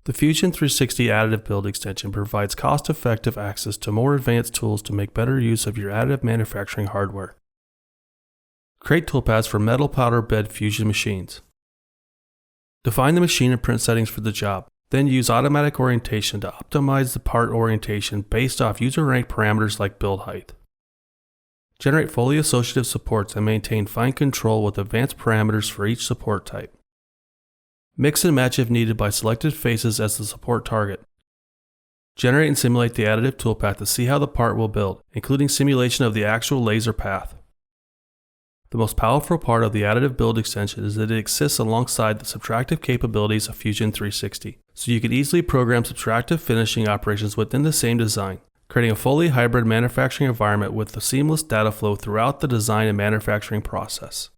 The Fusion 360 Additive Build Extension provides cost-effective access to more advanced tools to make better use of your additive manufacturing hardware. Create toolpaths for metal powder bed fusion machines. Define the machine and print settings for the job. Then use automatic orientation to optimize the part orientation based off user-ranked parameters like build height. Generate fully associative supports and maintain fine control with advanced parameters for each support type. Mix and match if needed by selected faces as the support target. Generate and simulate the additive toolpath to see how the part will build, including simulation of the actual laser path. The most powerful part of the additive build extension is that it exists alongside the subtractive capabilities of Fusion 360, so you can easily program subtractive finishing operations within the same design, creating a fully hybrid manufacturing environment with a seamless data flow throughout the design and manufacturing process.